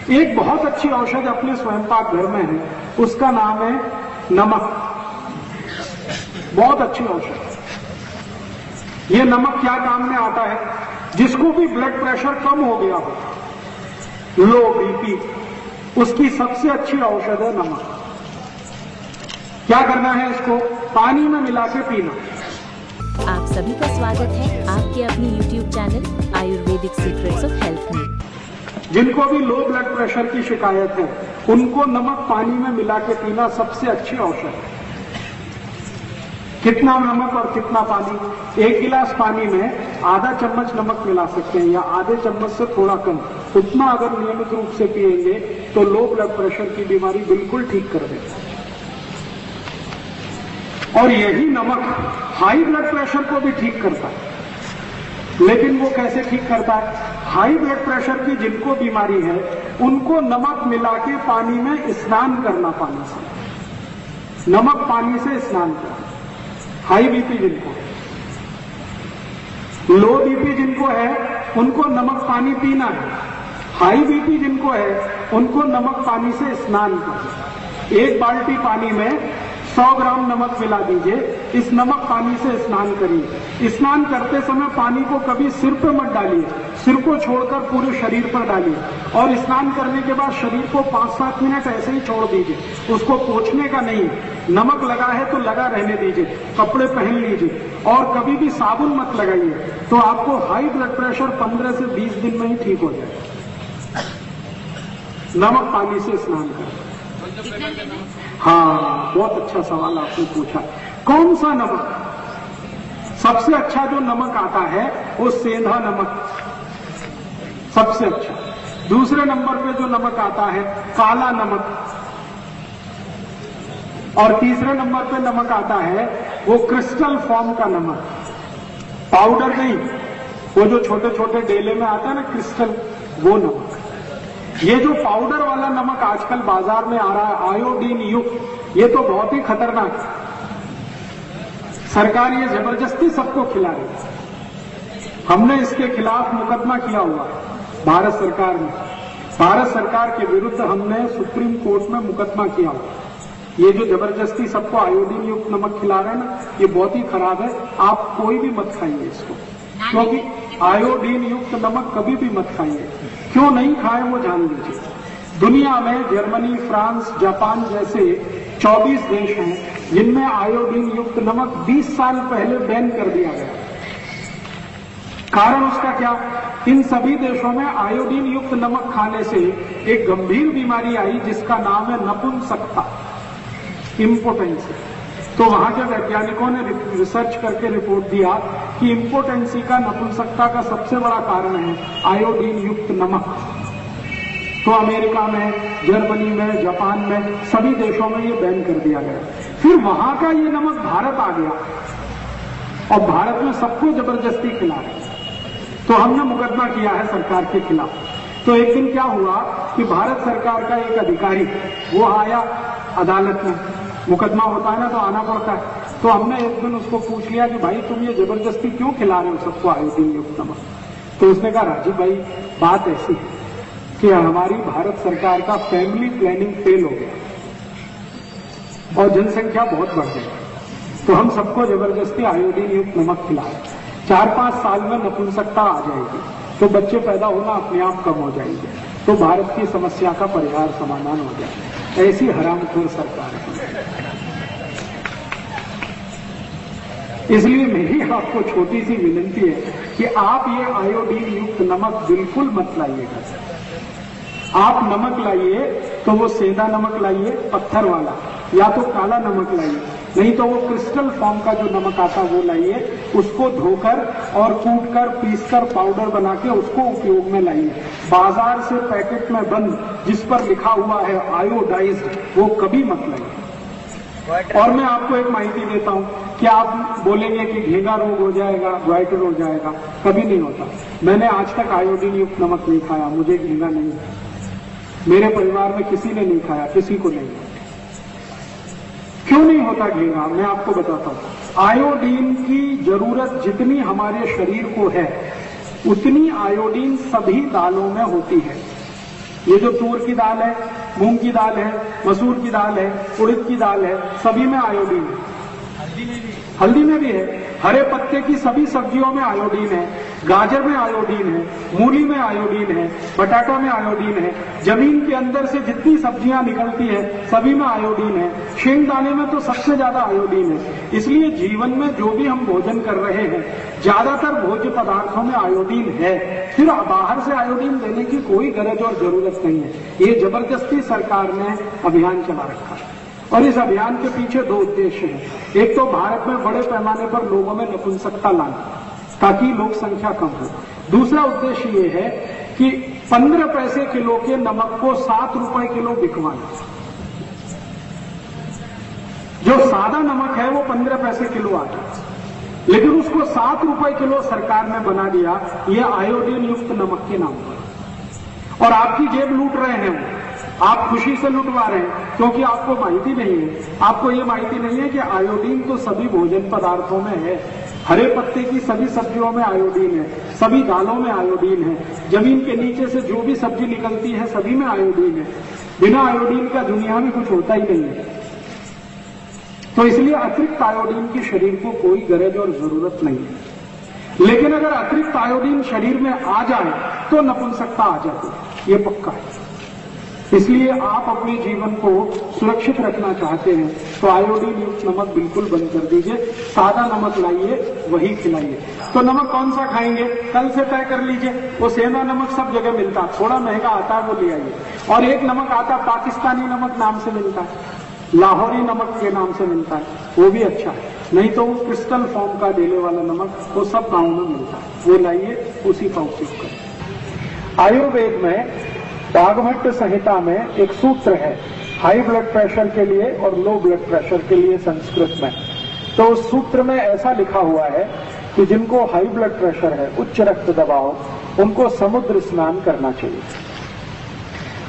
एक बहुत अच्छी औषध अपने स्वयंपाक घर में है, उसका नाम है नमक। बहुत अच्छी औषध। ये नमक क्या काम में आता है? जिसको भी ब्लड प्रेशर कम हो गया हो, लो बीपी, उसकी सबसे अच्छी औषध है नमक। क्या करना है? इसको पानी में मिला के पीना। आप सभी का स्वागत है आपके अपनी YouTube channel Ayurvedic secrets of health में। जिनको भी लो ब्लड प्रेशर की शिकायत है, उनको नमक पानी में मिला के पीना सबसे अच्छी औषध है। कितना नमक और कितना पानी? 1 गिलास पानी में आधा चम्मच नमक मिला सकते हैं या आधे चम्मच से थोड़ा कम। उतना अगर नियमित रूप से पिएंगे तो लो ब्लड प्रेशर की बीमारी बिल्कुल ठीक कर देता है। और यही नमक हाई ब्लड प्रेशर को भी ठीक करता है। लेकिन वो कैसे ठीक करता है? हाई ब्लड प्रेशर की जिनको बीमारी है, उनको नमक मिला के पानी में स्नान करना, पानी से, नमक पानी से स्नान करना। हाई बीपी जिनको, लो बीपी जिनको है, उनको नमक पानी पीना है। हाई बीपी जिनको है, उनको नमक पानी से स्नान करना। 1 बाल्टी पानी में 100 ग्राम नमक मिला दीजिए, इस नमक पानी से स्नान करिए। स्नान करते समय पानी को कभी सिर पर मत डालिए, सिर को छोड़कर पूरे शरीर पर डालिए। और स्नान करने के बाद शरीर को 5-7 मिनट ऐसे ही छोड़ दीजिए, उसको पोंछने का नहीं। नमक लगा है तो लगा रहने दीजिए, कपड़े पहन लीजिए और कभी भी साबुन मत लगाइए। तो आपको हाई ब्लड प्रेशर 15 से 20 दिन में ही ठीक हो जाएगा। नमक पानी से स्नान करें। हाँ, बहुत अच्छा सवाल आपने पूछा। कौन सा नमक? सबसे अच्छा जो नमक आता है वो सेंधा नमक, सबसे अच्छा। दूसरे नंबर पे जो नमक आता है काला नमक, और तीसरे नंबर पे नमक आता है वो क्रिस्टल फॉर्म का नमक, पाउडर नहीं, वो जो छोटे छोटे डेले में आता है ना क्रिस्टल, वो नमक। ये जो पाउडर वाला नमक आजकल बाजार में आ रहा है आयोडीन युक्त, ये तो बहुत ही खतरनाक है। सरकार ये जबरदस्ती सबको खिला रही है। हमने इसके खिलाफ मुकदमा किया हुआ भारत सरकार में। भारत सरकार के विरुद्ध हमने सुप्रीम कोर्ट में मुकदमा किया हुआ। ये जो जबरदस्ती सबको आयोडीन युक्त नमक खिला रहे हैं ना, ये बहुत ही खराब है। आप कोई भी मत खाइए इसको, क्योंकि आयोडीन युक्त नमक कभी भी मत खाइए। क्यों नहीं खाएं वो जान लीजिए। दुनिया में जर्मनी, फ्रांस, जापान जैसे 24 देश हैं जिनमें आयोडीन युक्त नमक 20 साल पहले बैन कर दिया गया। कारण उसका क्या? इन सभी देशों में आयोडीन युक्त नमक खाने से एक गंभीर बीमारी आई जिसका नाम है नपुंसकता, इम्पोटेंसी। तो वहां के वैज्ञानिकों ने रिसर्च करके रिपोर्ट दिया कि इम्पोटेंसी का, नपुंसकता का सबसे बड़ा कारण है आयोडीन युक्त नमक। तो अमेरिका में, जर्मनी में, जापान में, सभी देशों में ये बैन कर दिया गया। फिर वहां का ये नमक भारत आ गया और भारत में सबको जबरदस्ती खिला रहे। तो हमने मुकदमा किया है सरकार के खिलाफ। तो एक दिन क्या हुआ कि भारत सरकार का एक अधिकारी वो आया अदालत में, मुकदमा होता है ना तो आना पड़ता है। तो हमने एक दिन उसको पूछ लिया कि भाई तुम ये जबरदस्ती क्यों खिला रहे हो सबको आयोडीन युक्त नमक? तो उसने कहा राजीव भाई बात ऐसी है कि हमारी भारत सरकार का फैमिली प्लानिंग फेल हो गया और जनसंख्या बहुत बढ़ गई, तो हम सबको जबरदस्ती आयोडीन युक्त नमक खिला रहे। 4-5 साल में नपुंसकता आ जाएगी तो बच्चे पैदा होना अपने आप कम हो जाएंगे, तो भारत की समस्या का परिहार समाधान हो जाएगा। ऐसी हरामखोर सरकार है। इसलिए मेरी आपको छोटी सी विनती है कि आप ये आयोडीन युक्त नमक बिल्कुल मत लाइएगा। आप नमक लाइए तो वो सेंधा नमक लाइए, पत्थर वाला, या तो काला नमक लाइए, नहीं तो वो क्रिस्टल फॉर्म का जो नमक आता वो लाइए। उसको धोकर और कूटकर पीसकर पाउडर बना के उसको उपयोग में लाइए। बाजार से पैकेट में बंद जिस पर लिखा हुआ है आयोडाइज्ड, वो कभी मत लाइए। और मैं आपको एक माहिती देता हूं कि आप बोलेंगे कि घेंगा रोग हो जाएगा, ग्वाइटर हो जाएगा, कभी नहीं होता। मैंने आज तक आयोडीन युक्त नमक नहीं खाया, मुझे घेंगा नहीं, मेरे परिवार में किसी ने नहीं खाया, किसी को नहीं। क्यों नहीं होता घेंगा? मैं आपको बताता हूं। आयोडीन की जरूरत जितनी हमारे शरीर को है उतनी आयोडीन सभी दालों में होती है। ये जो तूर की दाल है, मूंग की दाल है, मसूर की दाल है, उड़द की दाल है, सभी में आयोडीन है। हल्दी में भी है। हरे पत्ते की सभी सब्जियों में आयोडीन है। गाजर में आयोडीन है, मूली में आयोडीन है, बटाटा में आयोडीन है। जमीन के अंदर से जितनी सब्जियां निकलती है सभी में आयोडीन है। शेंगदाने में तो सबसे ज्यादा आयोडीन है। इसलिए जीवन में जो भी हम भोजन कर रहे हैं ज्यादातर भोज्य पदार्थों में आयोडीन है। फिर बाहर से आयोडीन देने की कोई गरज और जरूरत नहीं है। ये जबरदस्ती सरकार ने अभियान चला रखा है और इस अभियान के पीछे दो उद्देश्य हैं। एक तो भारत में बड़े पैमाने पर लोगों में नपुंसकता लाना ताकि लोक संख्या कम हो। दूसरा उद्देश्य ये है कि 15 पैसे किलो के नमक को 7 रुपए किलो बिकवाना। जो सादा नमक है वो 15 पैसे किलो आता है, लेकिन उसको 7 रुपए किलो सरकार ने बना दिया ये आयोडीन युक्त नमक के नाम पर। और आपकी जेब लूट रहे हैं वो, आप खुशी से लुटवा रहे हैं क्योंकि आपको माहिती नहीं है। आपको ये माहिती नहीं है कि आयोडीन तो सभी भोजन पदार्थों में है। हरे पत्ते की सभी सब्जियों में आयोडीन है, सभी दालों में आयोडीन है, जमीन के नीचे से जो भी सब्जी निकलती है सभी में आयोडीन है। बिना आयोडीन का दुनिया में कुछ होता ही नहीं है। तो इसलिए अतिरिक्त आयोडीन की शरीर को कोई गरज और जरूरत नहीं है। लेकिन अगर अतिरिक्त आयोडीन शरीर में आ जाए तो नपुंसकता आ जाती है, ये पक्का है। इसलिए आप अपने जीवन को सुरक्षित रखना चाहते हैं तो आयोडीन युक्त नमक बिल्कुल बंद कर दीजिए। सादा नमक लाइए, वही खिलाइए। तो नमक कौन सा खाएंगे कल से तय कर लीजिए। वो सेंधा नमक सब जगह मिलता है, थोड़ा महंगा आता है वो ले आइए। और एक नमक आता है पाकिस्तानी नमक नाम से मिलता है, लाहौरी नमक के नाम से मिलता है, वो भी अच्छा है। नहीं तो वो क्रिस्टल फॉर्म का डेले वाला नमक वो सब गाँव में मिलता है, वो लाइए, उसी का उपयोग करें। आयुर्वेद में वाघभट्ट संहिता में एक सूत्र है हाई ब्लड प्रेशर के लिए और लो ब्लड प्रेशर के लिए संस्कृत में। तो उस सूत्र में ऐसा लिखा हुआ है कि जिनको हाई ब्लड प्रेशर है, उच्च रक्त दबाव, उनको समुद्र स्नान करना चाहिए।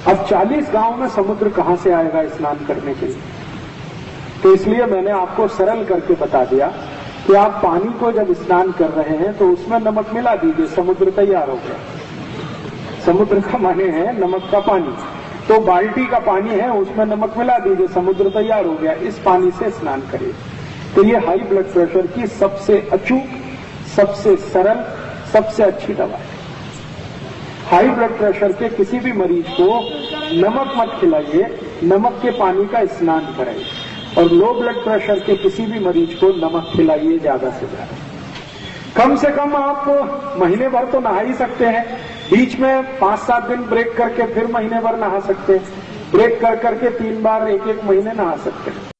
अब 40 गांव में समुद्र कहां से आएगा स्नान करने के लिए? तो इसलिए मैंने आपको सरल करके बता दिया कि आप पानी को जब स्नान कर रहे हैं तो उसमें नमक मिला दीजिए, समुद्र तैयार हो गया। समुद्र का माने है नमक का पानी, तो बाल्टी का पानी है उसमें नमक मिला दीजिए, समुद्र तैयार हो गया। इस पानी से स्नान करिए। तो ये हाई ब्लड प्रेशर की सबसे अचूक, सबसे सरल, सबसे अच्छी दवा है। हाई ब्लड प्रेशर के किसी भी मरीज को नमक मत खिलाइए, नमक के पानी का स्नान कराइए। और लो ब्लड प्रेशर के किसी भी मरीज को नमक खिलाइए ज्यादा से ज्यादा। कम से कम आप महीने भर तो नहा ही सकते हैं, बीच में 5-7 दिन ब्रेक करके फिर महीने भर नहा सकते हैं, ब्रेक कर करके 3 बार 1-1 महीने नहा सकते हैं।